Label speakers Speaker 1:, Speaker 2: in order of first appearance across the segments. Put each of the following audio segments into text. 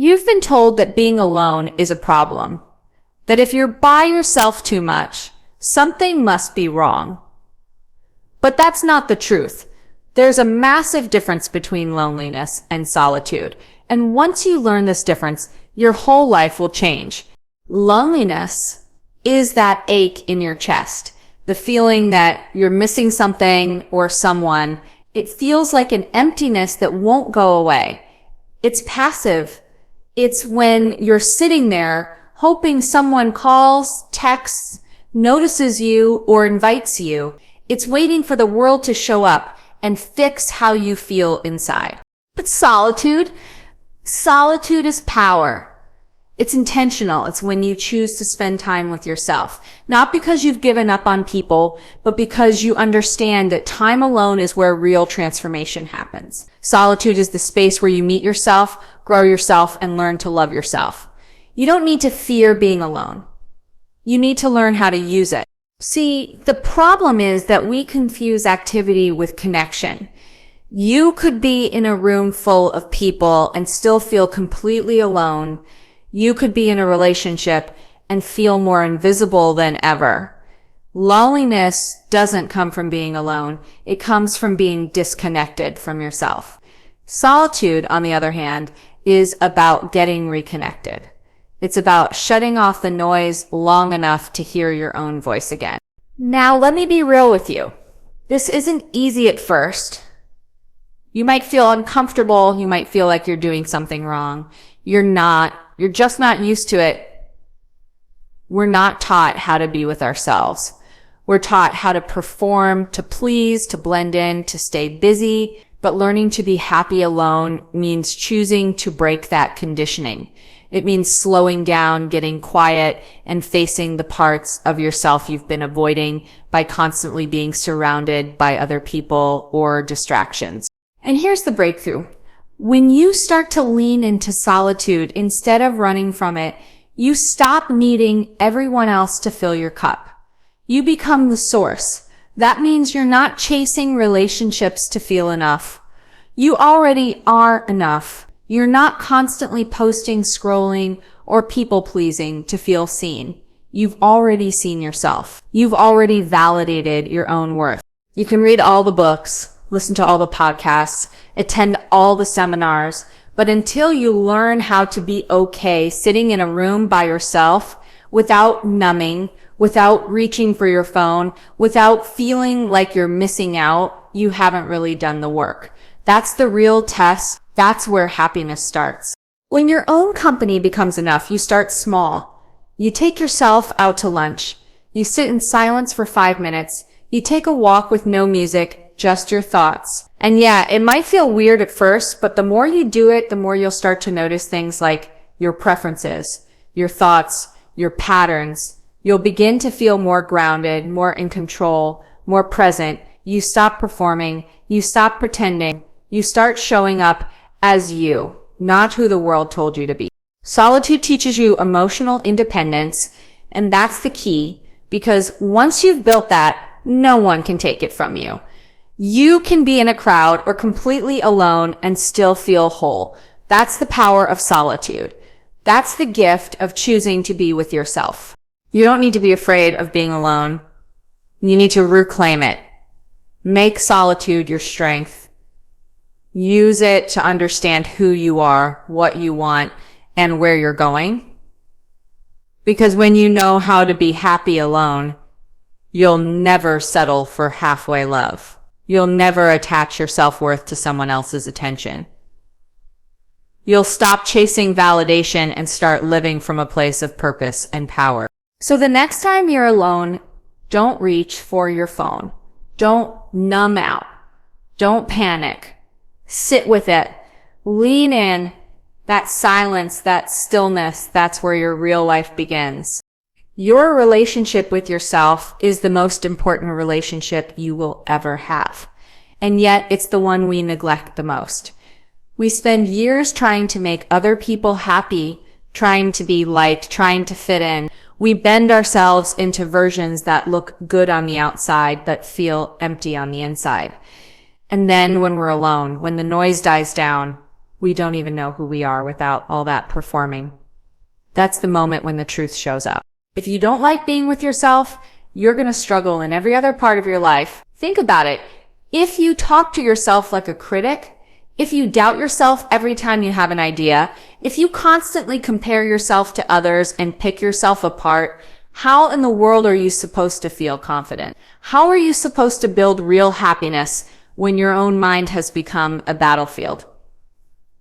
Speaker 1: You've been told that being alone is a problem, that if you're by yourself too much, something must be wrong. But that's not the truth. There's a massive difference between loneliness and solitude. And once you learn this difference, your whole life will change. Loneliness is that ache in your chest, the feeling that you're missing something or someone. It feels like an emptiness that won't go away. It's passive. It's when you're sitting there hoping someone calls, texts, notices you, or invites you. It's waiting for the world to show up and fix how you feel inside. But solitude is power. It's intentional. It's when you choose to spend time with yourself. Not because you've given up on people, but because you understand that time alone is where real transformation happens. Solitude is the space where you meet yourself, grow yourself, and learn to love yourself. You don't need to fear being alone. You need to learn how to use it. See, the problem is that we confuse activity with connection. You could be in a room full of people and still feel completely alone. You could be in a relationship and feel more invisible than ever. Loneliness doesn't come from being alone. It comes from being disconnected from yourself. Solitude, on the other hand, is about getting reconnected. It's about shutting off the noise long enough to hear your own voice again. Now, let me be real with you. This isn't easy at first. You might feel uncomfortable. You might feel like you're doing something wrong. You're not. You're just not used to it. We're not taught how to be with ourselves. We're taught how to perform, to please, to blend in, to stay busy. But learning to be happy alone means choosing to break that conditioning. It means slowing down, getting quiet, and facing the parts of yourself you've been avoiding by constantly being surrounded by other people or distractions. And here's the breakthrough. When you start to lean into solitude instead of running from it, you stop needing everyone else to fill your cup. You become the source. That means you're not chasing relationships to feel enough. You already are enough. You're not constantly posting, scrolling, or people-pleasing to feel seen. You've already seen yourself. You've already validated your own worth. You can read all the books, listen to all the podcasts, attend all the seminars, but until you learn how to be okay sitting in a room by yourself without numbing, without reaching for your phone, without feeling like you're missing out, you haven't really done the work. That's the real test. That's where happiness starts. When your own company becomes enough, you start small. You take yourself out to lunch. You sit in silence for 5 minutes. You take a walk with no music, just your thoughts. And yeah, it might feel weird at first, but the more you do it, the more you'll start to notice things like your preferences, your thoughts, your patterns. You'll begin to feel more grounded, more in control, more present. You stop performing. You stop pretending. You start showing up as you, not who the world told you to be. Solitude teaches you emotional independence, and that's the key, because once you've built that, no one can take it from you. You can be in a crowd or completely alone and still feel whole. That's the power of solitude. That's the gift of choosing to be with yourself. You don't need to be afraid of being alone. You need to reclaim it. Make solitude your strength. Use it to understand who you are, what you want, and where you're going. Because when you know how to be happy alone, you'll never settle for halfway love. You'll never attach your self-worth to someone else's attention. You'll stop chasing validation and start living from a place of purpose and power. So the next time you're alone, don't reach for your phone. Don't numb out. Don't panic. Sit with it. Lean in. That silence, that stillness, that's where your real life begins. Your relationship with yourself is the most important relationship you will ever have. And yet it's the one we neglect the most. We spend years trying to make other people happy, trying to be liked, trying to fit in. We bend ourselves into versions that look good on the outside but feel empty on the inside. And then when we're alone, when the noise dies down, We don't even know who we are without all that performing. That's the moment when the truth shows up. If you don't like being with yourself, you're going to struggle in every other part of your life. Think about it. If you talk to yourself like a critic, if you doubt yourself every time you have an idea, if you constantly compare yourself to others and pick yourself apart, how in the world are you supposed to feel confident? How are you supposed to build real happiness when your own mind has become a battlefield?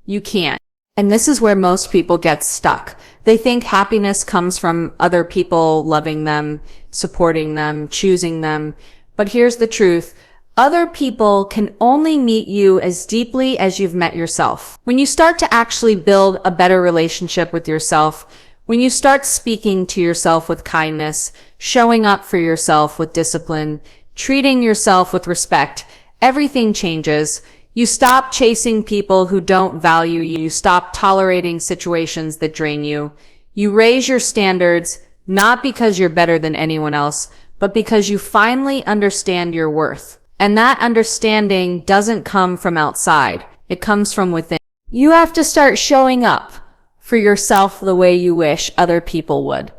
Speaker 1: You can't. And this is where most people get stuck. They think happiness comes from other people loving them, supporting them, choosing them. But here's the truth. Other people can only meet you as deeply as you've met yourself. When you start to actually build a better relationship with yourself, when you start speaking to yourself with kindness, showing up for yourself with discipline, treating yourself with respect, everything changes. You stop chasing people who don't value you. You stop tolerating situations that drain you. You raise your standards, not because you're better than anyone else, but because you finally understand your worth. And that understanding doesn't come from outside. It comes from within. You have to start showing up for yourself the way you wish other people would.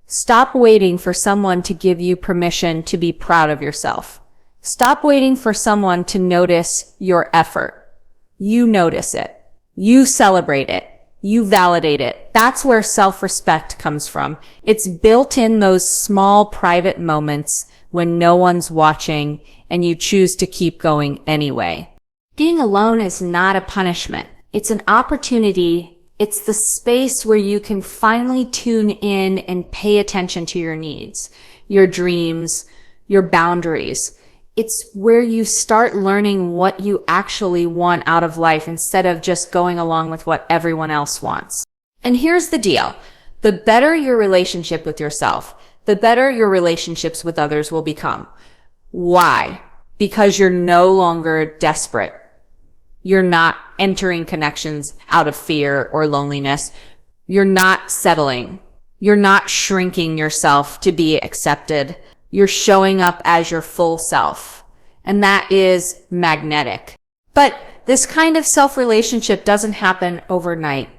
Speaker 1: Stop waiting for someone to give you permission to be proud of yourself. Stop waiting for someone to notice your effort. You notice it. You celebrate it. You validate it. That's where self-respect comes from. It's built in those small private moments when no one's watching and you choose to keep going anyway. Being alone is not a punishment. It's an opportunity. It's the space where you can finally tune in and pay attention to your needs, your dreams, your boundaries. It's where you start learning what you actually want out of life instead of just going along with what everyone else wants. And here's the deal. The better your relationship with yourself, the better your relationships with others will become. Why? Because you're no longer desperate. You're not entering connections out of fear or loneliness. You're not settling. You're not shrinking yourself to be accepted. You're showing up as your full self. And that is magnetic. But this kind of self-relationship doesn't happen overnight.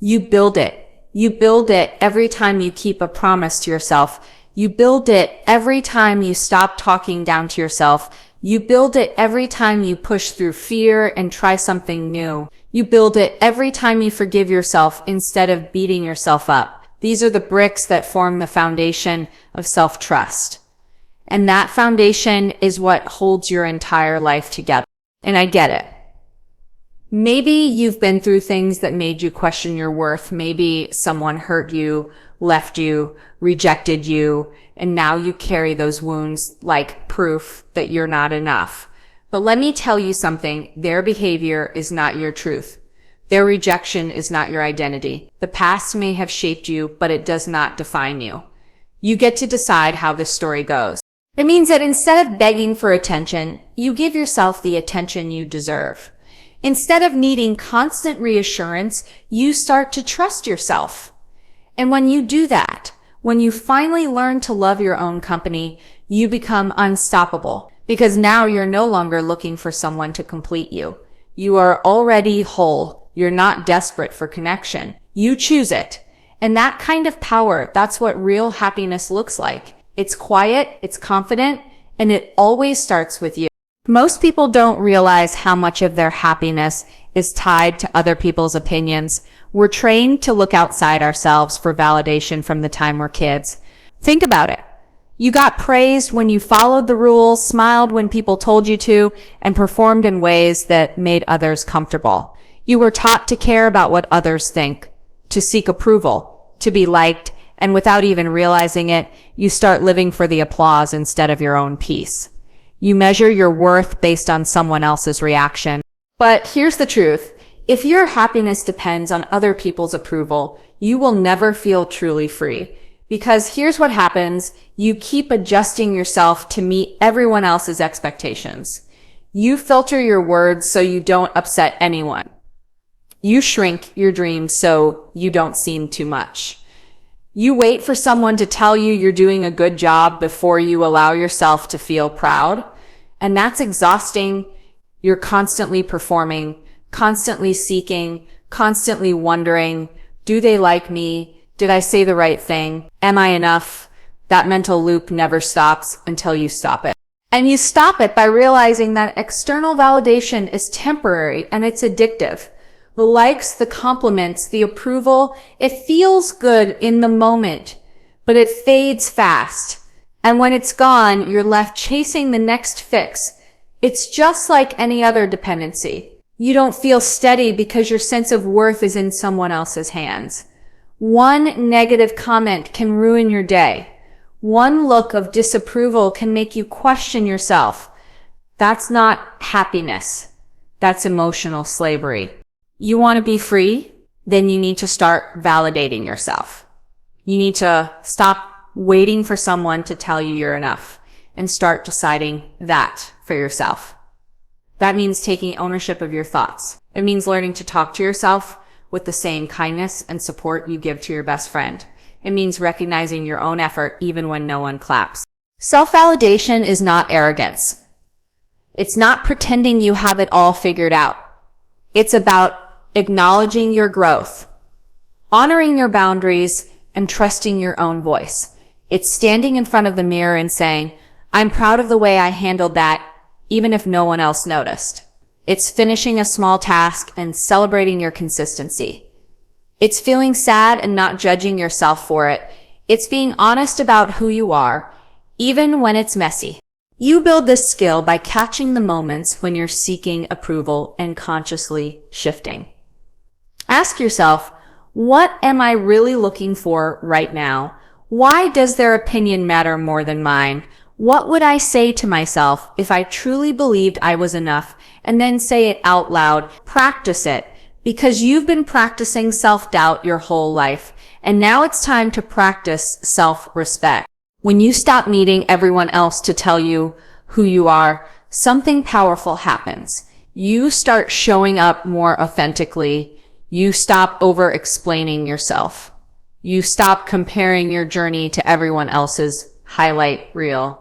Speaker 1: You build it. You build it every time you keep a promise to yourself. You build it every time you stop talking down to yourself. You build it every time you push through fear and try something new. You build it every time you forgive yourself instead of beating yourself up. These are the bricks that form the foundation of self-trust. And that foundation is what holds your entire life together. And I get it. Maybe you've been through things that made you question your worth. Maybe someone hurt you, left you, rejected you, and now you carry those wounds like proof that you're not enough. But let me tell you something. Their behavior is not your truth. Their rejection is not your identity. The past may have shaped you, but it does not define you. You get to decide how this story goes. It means that instead of begging for attention, you give yourself the attention you deserve. Instead of needing constant reassurance, you start to trust yourself. And when you do that, when you finally learn to love your own company, you become unstoppable. Because now you're no longer looking for someone to complete you. You are already whole. You're not desperate for connection. You choose it. And that kind of power, that's what real happiness looks like. It's quiet, it's confident, and it always starts with you. Most people don't realize how much of their happiness is tied to other people's opinions. We're trained to look outside ourselves for validation from the time we're kids. Think about it. You got praised when you followed the rules, smiled when people told you to, and performed in ways that made others comfortable. You were taught to care about what others think, to seek approval, to be liked, and without even realizing it, you start living for the applause instead of your own peace. You measure your worth based on someone else's reaction. But here's the truth. If your happiness depends on other people's approval, you will never feel truly free. Because here's what happens. You keep adjusting yourself to meet everyone else's expectations. You filter your words so you don't upset anyone. You shrink your dreams so you don't seem too much. You wait for someone to tell you you're doing a good job before you allow yourself to feel proud. And that's exhausting. You're constantly performing, constantly seeking, constantly wondering, do they like me? Did I say the right thing? Am I enough? That mental loop never stops until you stop it. And you stop it by realizing that external validation is temporary and it's addictive. The likes, the compliments, the approval, it feels good in the moment, but it fades fast. And when it's gone, you're left chasing the next fix. It's just like any other dependency. You don't feel steady because your sense of worth is in someone else's hands. One negative comment can ruin your day. One look of disapproval can make you question yourself. That's not happiness. That's emotional slavery. You want to be free? Then you need to start validating yourself. You need to stop waiting for someone to tell you you're enough and start deciding that for yourself. That means taking ownership of your thoughts. It means learning to talk to yourself with the same kindness and support you give to your best friend. It means recognizing your own effort even when no one claps. Self-validation is not arrogance. It's not pretending you have it all figured out. It's about acknowledging your growth, honoring your boundaries, and trusting your own voice. It's standing in front of the mirror and saying, I'm proud of the way I handled that, even if no one else noticed. It's finishing a small task and celebrating your consistency. It's feeling sad and not judging yourself for it. It's being honest about who you are, even when it's messy. You build this skill by catching the moments when you're seeking approval and consciously shifting. Ask yourself, what am I really looking for right now? Why does their opinion matter more than mine? What would I say to myself if I truly believed I was enough? And then say it out loud. Practice it, because you've been practicing self-doubt your whole life. And now it's time to practice self-respect. When you stop needing everyone else to tell you who you are, something powerful happens. You start showing up more authentically. You stop over-explaining yourself. You stop comparing your journey to everyone else's highlight reel.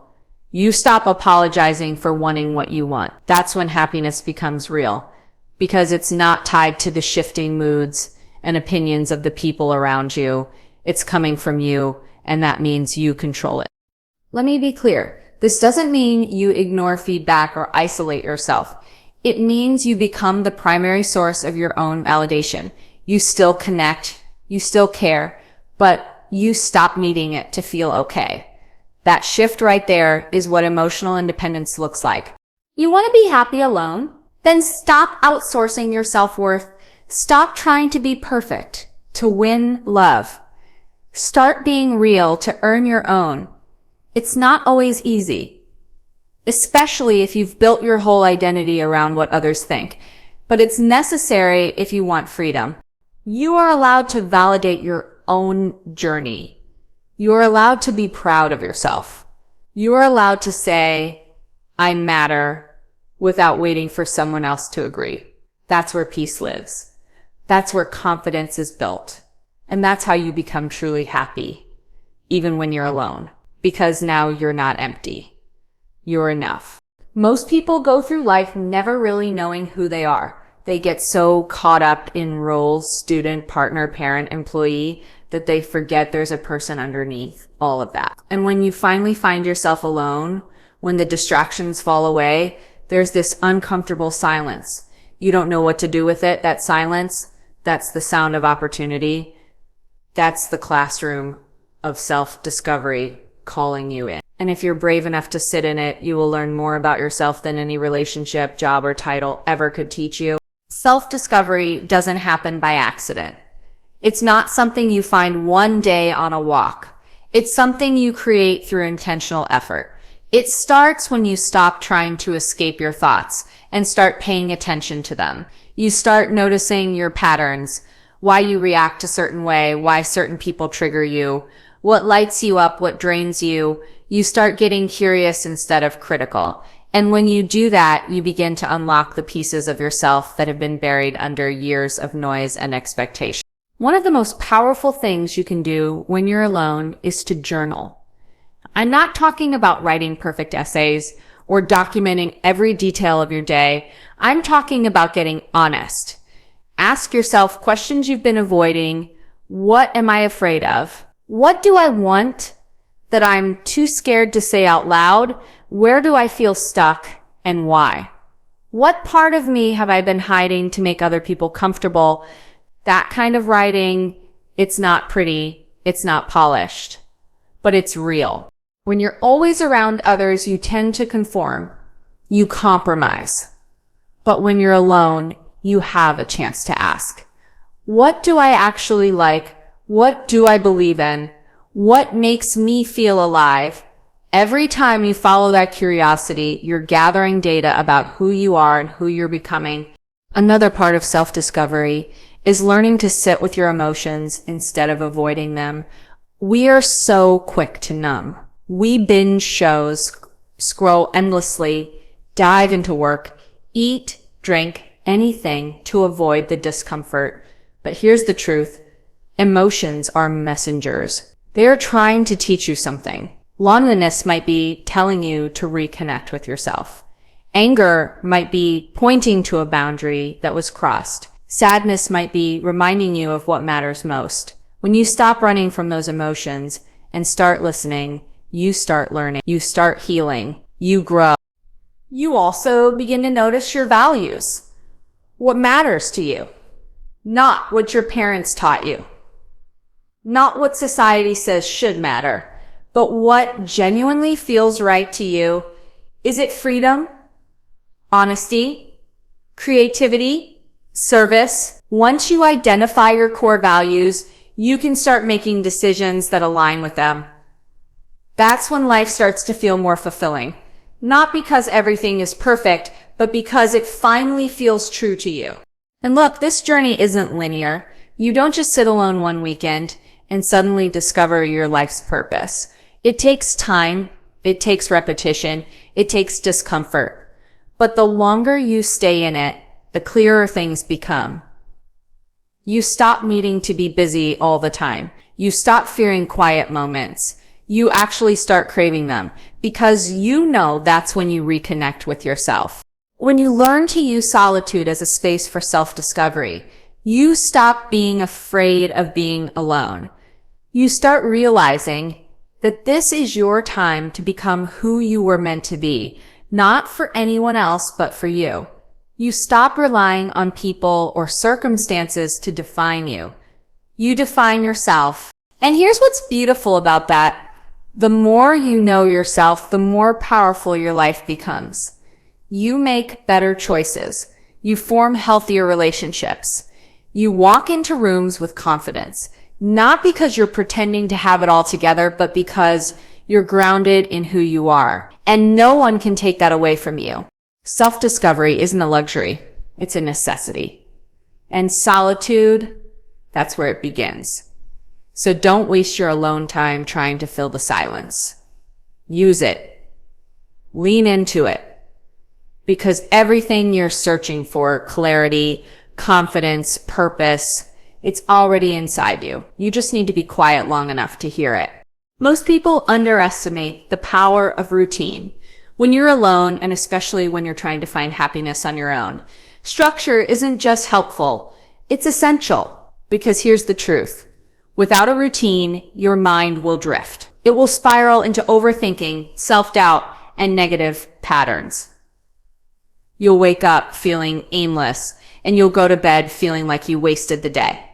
Speaker 1: You stop apologizing for wanting what you want. That's when happiness becomes real, because it's not tied to the shifting moods and opinions of the people around you. It's coming from you, and that means you control it. Let me be clear. This doesn't mean you ignore feedback or isolate yourself. It means you become the primary source of your own validation. You still connect, you still care, but you stop needing it to feel okay. That shift right there is what emotional independence looks like. You want to be happy alone? Then stop outsourcing your self-worth. Stop trying to be perfect to win love. Start being real to earn your own. It's not always easy, especially if you've built your whole identity around what others think, but it's necessary if you want freedom. You are allowed to validate your own journey. You are allowed to be proud of yourself. You are allowed to say, I matter, without waiting for someone else to agree. That's where peace lives. That's where confidence is built. And that's how you become truly happy, even when you're alone. Because now you're not empty. You're enough. Most people go through life never really knowing who they are. They get so caught up in roles, student, partner, parent, employee, that they forget there's a person underneath all of that. And when you finally find yourself alone, when the distractions fall away, there's this uncomfortable silence. You don't know what to do with it. That silence, that's the sound of opportunity. That's the classroom of self-discovery calling you in. And if you're brave enough to sit in it, you will learn more about yourself than any relationship, job, or title ever could teach you. Self-discovery doesn't happen by accident. It's not something you find one day on a walk. It's something you create through intentional effort. It starts when you stop trying to escape your thoughts and start paying attention to them. You start noticing your patterns, why you react a certain way, why certain people trigger you, what lights you up, what drains you. You start getting curious instead of critical. And when you do that, you begin to unlock the pieces of yourself that have been buried under years of noise and expectation. One of the most powerful things you can do when you're alone is to journal. I'm not talking about writing perfect essays or documenting every detail of your day. I'm talking about getting honest. Ask yourself questions you've been avoiding. What am I afraid of? What do I want that I'm too scared to say out loud? Where do I feel stuck and why? What part of me have I been hiding to make other people comfortable? That kind of writing, it's not pretty, it's not polished, but it's real. When you're always around others, you tend to conform. You compromise. But when you're alone, you have a chance to ask, what do I actually like? What do I believe in? What makes me feel alive? Every time you follow that curiosity, you're gathering data about who you are and who you're becoming. Another part of self-discovery is learning to sit with your emotions instead of avoiding them. We are so quick to numb. We binge shows, scroll endlessly, dive into work, eat, drink, anything to avoid the discomfort. But here's the truth. Emotions are messengers. They are trying to teach you something. Loneliness might be telling you to reconnect with yourself. Anger might be pointing to a boundary that was crossed. Sadness might be reminding you of what matters most. When you stop running from those emotions and start listening, you start learning, you start healing, you grow. You also begin to notice your values. What matters to you? Not what your parents taught you. Not what society says should matter, but what genuinely feels right to you. Is it freedom, honesty, creativity, service? Once you identify your core values, you can start making decisions that align with them. That's when life starts to feel more fulfilling. Not because everything is perfect, but because it finally feels true to you. And look, this journey isn't linear. You don't just sit alone one weekend and suddenly discover your life's purpose. It takes time, it takes repetition, it takes discomfort. But the longer you stay in it, the clearer things become. You stop needing to be busy all the time. You stop fearing quiet moments. You actually start craving them because you know that's when you reconnect with yourself. When you learn to use solitude as a space for self-discovery, you stop being afraid of being alone. You start realizing that this is your time to become who you were meant to be, not for anyone else, but for you. You stop relying on people or circumstances to define you. You define yourself. And here's what's beautiful about that. The more you know yourself, the more powerful your life becomes. You make better choices. You form healthier relationships. You walk into rooms with confidence, not because you're pretending to have it all together, but because you're grounded in who you are. And no one can take that away from you. Self-discovery isn't a luxury. It's a necessity. And solitude, that's where it begins. So don't waste your alone time trying to fill the silence. Use it. Lean into it. Because everything you're searching for, clarity, confidence, purpose, it's already inside you. You just need to be quiet long enough to hear it. Most people underestimate the power of routine. When you're alone, and especially when you're trying to find happiness on your own, structure isn't just helpful, it's essential. Because here's the truth. Without a routine, your mind will drift. It will spiral into overthinking, self-doubt, and negative patterns. You'll wake up feeling aimless, and you'll go to bed feeling like you wasted the day.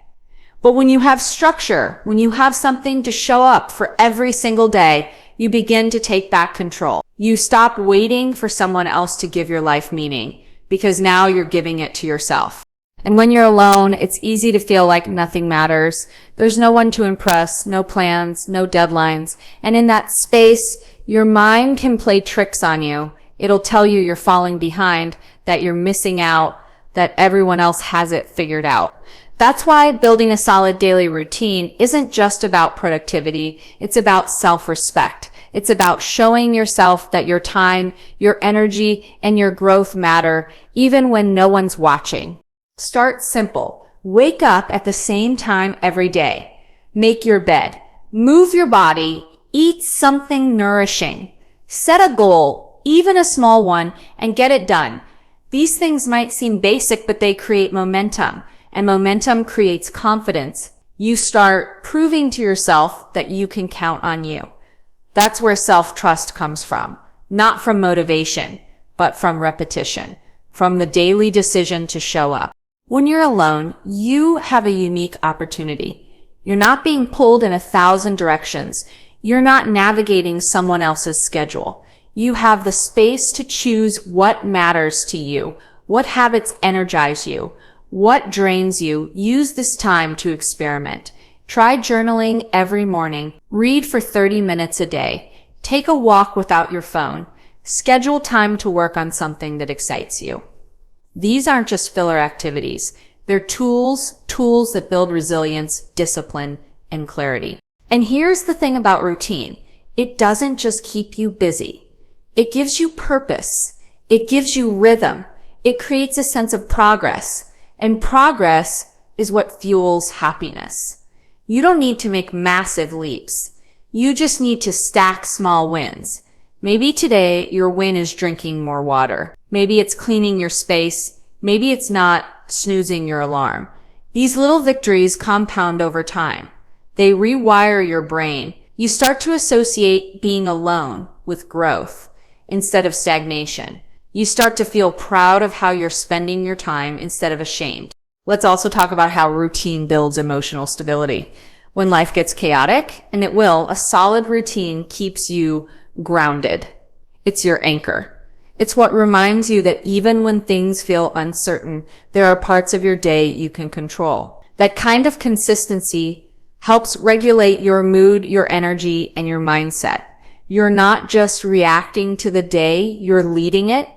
Speaker 1: But when you have structure, when you have something to show up for every single day, you begin to take back control. You stop waiting for someone else to give your life meaning, because now you're giving it to yourself. And when you're alone, it's easy to feel like nothing matters. There's no one to impress, no plans, no deadlines. And in that space, your mind can play tricks on you. It'll tell you you're falling behind, that you're missing out, that everyone else has it figured out. That's why building a solid daily routine isn't just about productivity. It's about self-respect. It's about showing yourself that your time, your energy, and your growth matter, even when no one's watching. Start simple. Wake up at the same time every day. Make your bed. Move your body. Eat something nourishing. Set a goal. even a small one, and get it done. These things might seem basic, but they create momentum, and momentum creates confidence. You start proving to yourself that you can count on you. That's where self-trust comes from, not from motivation, but from repetition, from the daily decision to show up. When you're alone, you have a unique opportunity. You're not being pulled in 1,000 directions. You're not navigating someone else's schedule. You have the space to choose what matters to you, what habits energize you, what drains you. Use this time to experiment. Try journaling every morning. Read for 30 minutes a day. Take a walk without your phone. Schedule time to work on something that excites you. These aren't just filler activities. They're tools that build resilience, discipline, and clarity. And here's the thing about routine. It doesn't just keep you busy. It gives you purpose. It gives you rhythm. It creates a sense of progress. And progress is what fuels happiness. You don't need to make massive leaps. You just need to stack small wins. Maybe today your win is drinking more water. Maybe it's cleaning your space. Maybe it's not snoozing your alarm. These little victories compound over time. They rewire your brain. You start to associate being alone with growth instead of stagnation. You start to feel proud of how you're spending your time instead of ashamed. Let's also talk about how routine builds emotional stability. When life gets chaotic, and it will, a solid routine keeps you grounded. It's your anchor. It's what reminds you that even when things feel uncertain, there are parts of your day you can control. That kind of consistency helps regulate your mood, your energy, and your mindset. You're not just reacting to the day, you're leading it.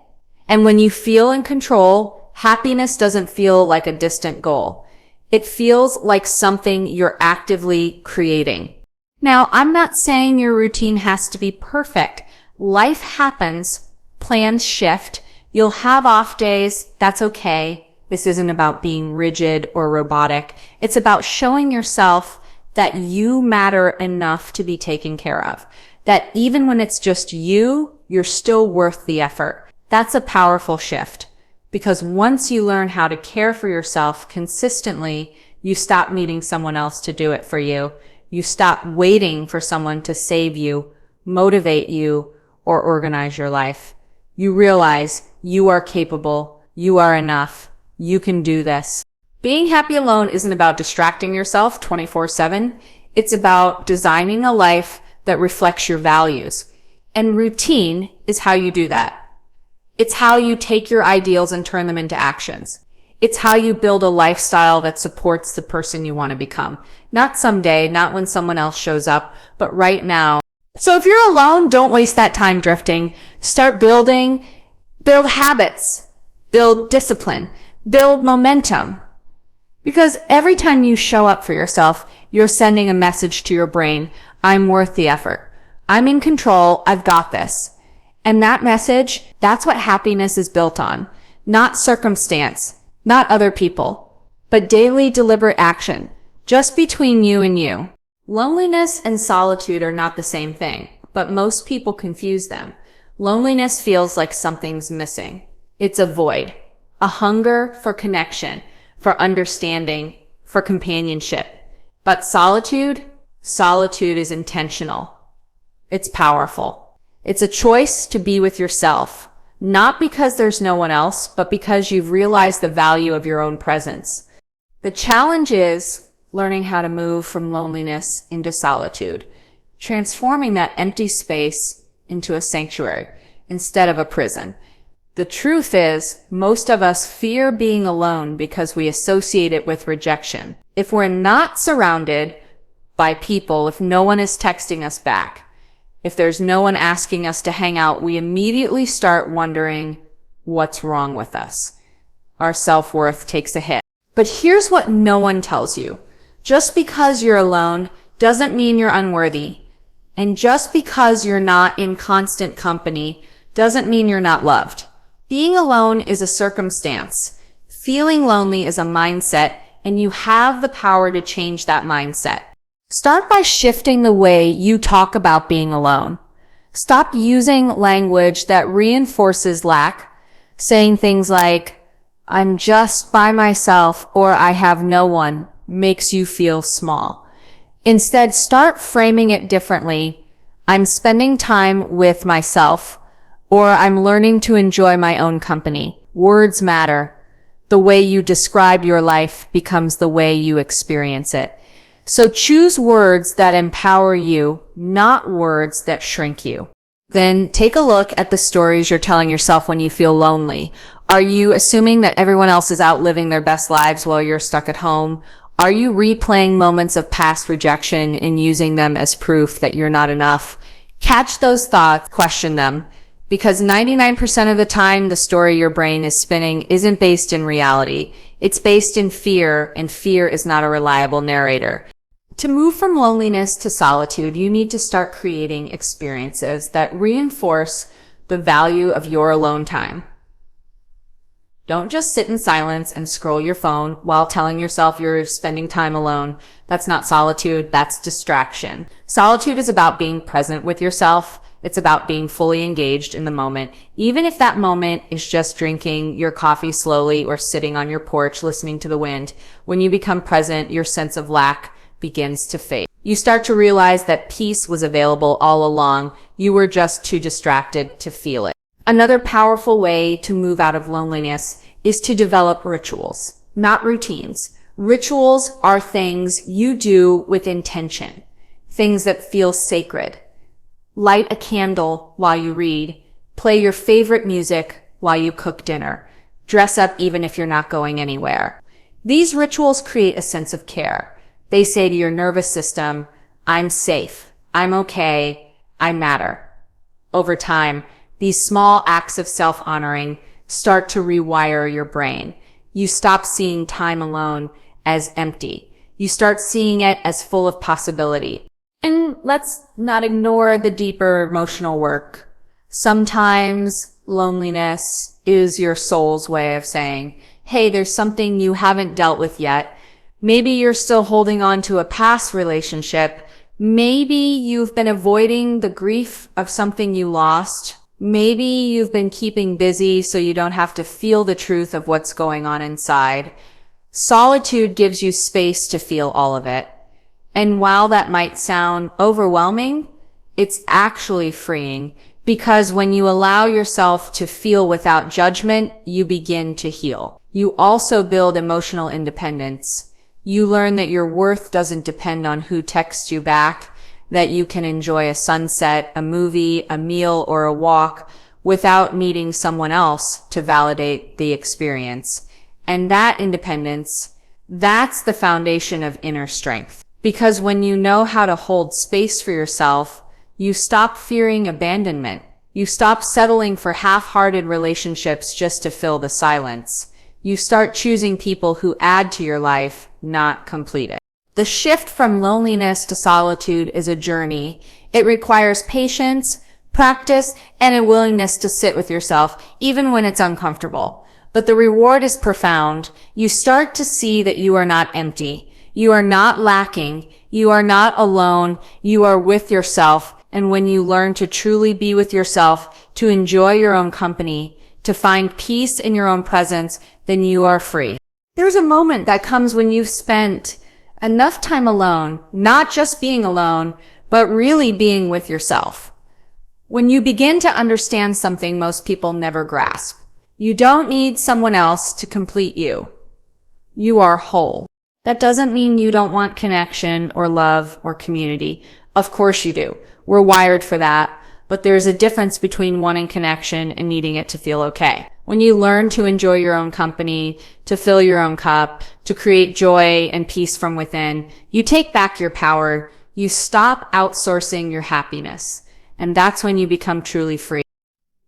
Speaker 1: And when you feel in control, happiness doesn't feel like a distant goal. It feels like something you're actively creating. Now, I'm not saying your routine has to be perfect. Life happens, plans shift. You'll have off days. That's okay. This isn't about being rigid or robotic. It's about showing yourself that you matter enough to be taken care of. That even when it's just you, you're still worth the effort. That's a powerful shift. Because once you learn how to care for yourself consistently, you stop needing someone else to do it for you. You stop waiting for someone to save you, motivate you, or organize your life. You realize you are capable, you are enough, you can do this. Being happy alone isn't about distracting yourself 24/7. It's about designing a life that reflects your values. And routine is how you do that. It's how you take your ideals and turn them into actions. It's how you build a lifestyle that supports the person you want to become. Not someday, not when someone else shows up, but right now. So if you're alone, don't waste that time drifting. Start building, build habits, build discipline, build momentum. Because every time you show up for yourself, you're sending a message to your brain, I'm worth the effort. I'm in control. I've got this. And that message, that's what happiness is built on. Not circumstance, not other people, but daily deliberate action, just between you and you. Loneliness and solitude are not the same thing, but most people confuse them. Loneliness feels like something's missing. It's a void, a hunger for connection, for understanding, for companionship. But solitude is intentional. It's powerful. It's a choice to be with yourself, not because there's no one else, but because you've realized the value of your own presence. The challenge is learning how to move from loneliness into solitude, transforming that empty space into a sanctuary instead of a prison. The truth is, most of us fear being alone because we associate it with rejection. If we're not surrounded by people, if no one is texting us back, if there's no one asking us to hang out, we immediately start wondering what's wrong with us. Our self-worth takes a hit. But here's what no one tells you. Just because you're alone doesn't mean you're unworthy. And just because you're not in constant company doesn't mean you're not loved. Being alone is a circumstance. Feeling lonely is a mindset, and you have the power to change that mindset. Start by shifting the way you talk about being alone. Stop using language that reinforces lack, saying things like, I'm just by myself or I have no one makes you feel small. Instead, start framing it differently. I'm spending time with myself, or I'm learning to enjoy my own company. Words matter. The way you describe your life becomes the way you experience it. So choose words that empower you, not words that shrink you. Then take a look at the stories you're telling yourself when you feel lonely. Are you assuming that everyone else is out living their best lives while you're stuck at home? Are you replaying moments of past rejection and using them as proof that you're not enough? Catch those thoughts, question them, because 99% of the time the story your brain is spinning isn't based in reality. It's based in fear, and fear is not a reliable narrator. To move from loneliness to solitude, you need to start creating experiences that reinforce the value of your alone time. Don't just sit in silence and scroll your phone while telling yourself you're spending time alone. That's not solitude, that's distraction. Solitude is about being present with yourself. It's about being fully engaged in the moment, even if that moment is just drinking your coffee slowly or sitting on your porch listening to the wind. When you become present, your sense of lack begins to fade. You start to realize that peace was available all along. You were just too distracted to feel it. Another powerful way to move out of loneliness is to develop rituals, not routines. Rituals are things you do with intention, things that feel sacred. Light a candle while you read, play your favorite music while you cook dinner, dress up even if you're not going anywhere. These rituals create a sense of care. They say to your nervous system, I'm safe, I'm okay, I matter. Over time, these small acts of self-honoring start to rewire your brain. You stop seeing time alone as empty. You start seeing it as full of possibility. And let's not ignore the deeper emotional work. Sometimes loneliness is your soul's way of saying, hey, there's something you haven't dealt with yet. Maybe you're still holding on to a past relationship. Maybe you've been avoiding the grief of something you lost. Maybe you've been keeping busy so you don't have to feel the truth of what's going on inside. Solitude gives you space to feel all of it. And while that might sound overwhelming, it's actually freeing, because when you allow yourself to feel without judgment, you begin to heal. You also build emotional independence. You learn that your worth doesn't depend on who texts you back, that you can enjoy a sunset, a movie, a meal, or a walk without needing someone else to validate the experience. And that independence, that's the foundation of inner strength. Because when you know how to hold space for yourself, you stop fearing abandonment. You stop settling for half-hearted relationships just to fill the silence. You start choosing people who add to your life, not complete it. The shift from loneliness to solitude is a journey. It requires patience, practice, and a willingness to sit with yourself, even when it's uncomfortable. But the reward is profound. You start to see that you are not empty. You are not lacking. You are not alone. You are with yourself. And when you learn to truly be with yourself, to enjoy your own company, to find peace in your own presence, then you are free. There's a moment that comes when you've spent enough time alone, not just being alone, but really being with yourself. When you begin to understand something most people never grasp, you don't need someone else to complete you. You are whole. That doesn't mean you don't want connection or love or community. Of course you do. We're wired for that. But there's a difference between wanting connection and needing it to feel okay. When you learn to enjoy your own company, to fill your own cup, to create joy and peace from within, you take back your power. You stop outsourcing your happiness. And that's when you become truly free.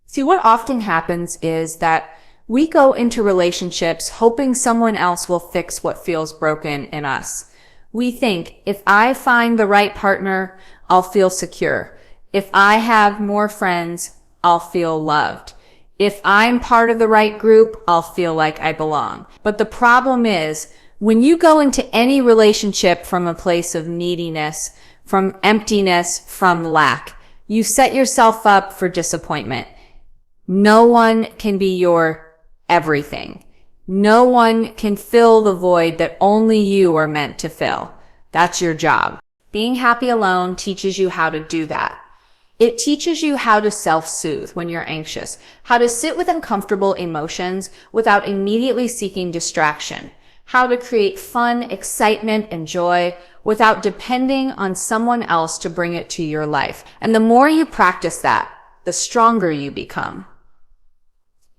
Speaker 1: See, what often happens is that we go into relationships hoping someone else will fix what feels broken in us. We think, if I find the right partner, I'll feel secure. If I have more friends, I'll feel loved. If I'm part of the right group, I'll feel like I belong. But the problem is, when you go into any relationship from a place of neediness, from emptiness, from lack, You set yourself up for disappointment. No one can be your everything. No one can fill the void that only you are meant to fill. That's your job. Being happy alone teaches you how to do that. It teaches you how to self-soothe when you're anxious, how to sit with uncomfortable emotions without immediately seeking distraction, how to create fun, excitement, and joy without depending on someone else to bring it to your life. And the more you practice that, the stronger you become.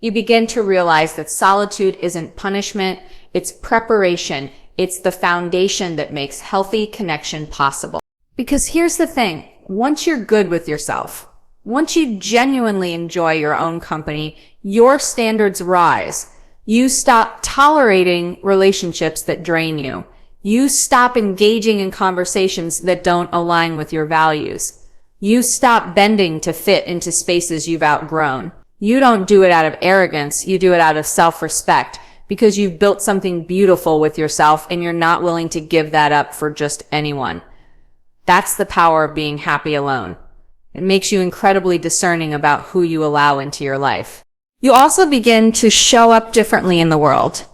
Speaker 1: You begin to realize that solitude isn't punishment, it's preparation. It's the foundation that makes healthy connection possible. Because here's the thing, once you're good with yourself, once you genuinely enjoy your own company, your standards rise. You stop tolerating relationships that drain you. You stop engaging in conversations that don't align with your values. You stop bending to fit into spaces you've outgrown. You don't do it out of arrogance, you do it out of self-respect because you've built something beautiful with yourself and you're not willing to give that up for just anyone. That's the power of being happy alone. It makes you incredibly discerning about who you allow into your life. You also begin to show up differently in the world.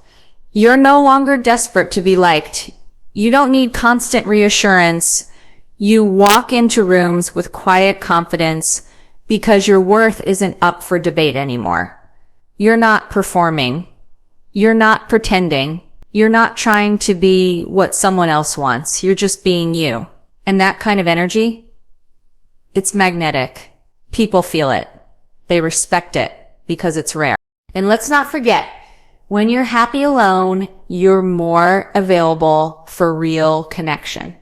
Speaker 1: You're no longer desperate to be liked. You don't need constant reassurance. You walk into rooms with quiet confidence because your worth isn't up for debate anymore. You're not performing. You're not pretending. You're not trying to be what someone else wants. You're just being you. And that kind of energy, it's magnetic. People feel it. They respect it because it's rare. And let's not forget, when you're happy alone, you're more available for real connection.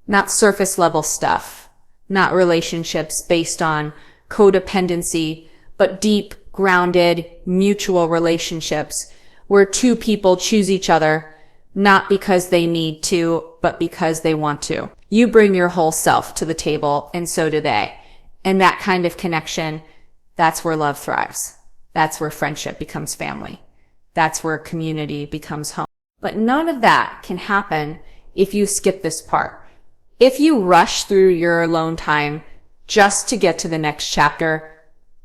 Speaker 1: Not surface level stuff. Not relationships based on codependency, but deep, grounded, mutual relationships where two people choose each other, not because they need to, but because they want to. You bring your whole self to the table, and so do they. And that kind of connection, that's where love thrives. That's where friendship becomes family. That's where community becomes home. But none of that can happen if you skip this part. If you rush through your alone time just to get to the next chapter,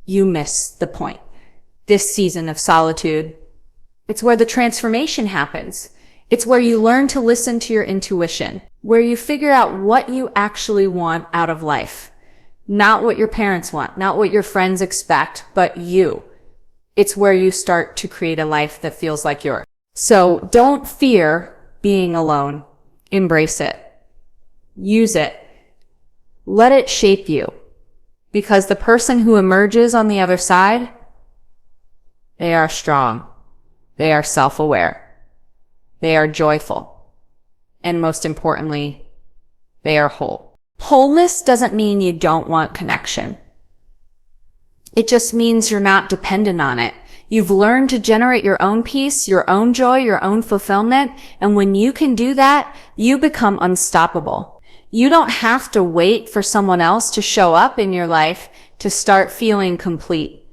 Speaker 1: you miss the point. This season of solitude, it's where the transformation happens. It's where you learn to listen to your intuition, where you figure out what you actually want out of life. Not what your parents want, not what your friends expect, but you. It's where you start to create a life that feels like yours. So don't fear being alone. Embrace it. Use it. Let it shape you. Because the person who emerges on the other side, they are strong. They are self-aware. They are joyful. And most importantly, they are whole. Wholeness doesn't mean you don't want connection. It just means you're not dependent on it. You've learned to generate your own peace, your own joy, your own fulfillment. And when you can do that, you become unstoppable. You don't have to wait for someone else to show up in your life to start feeling complete.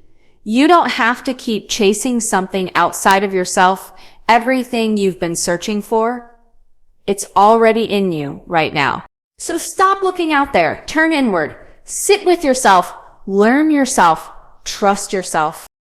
Speaker 1: You don't have to keep chasing something outside of yourself, everything you've been searching for. It's already in you right now. So stop looking out there. Turn inward. Sit with yourself. Learn yourself. Trust yourself.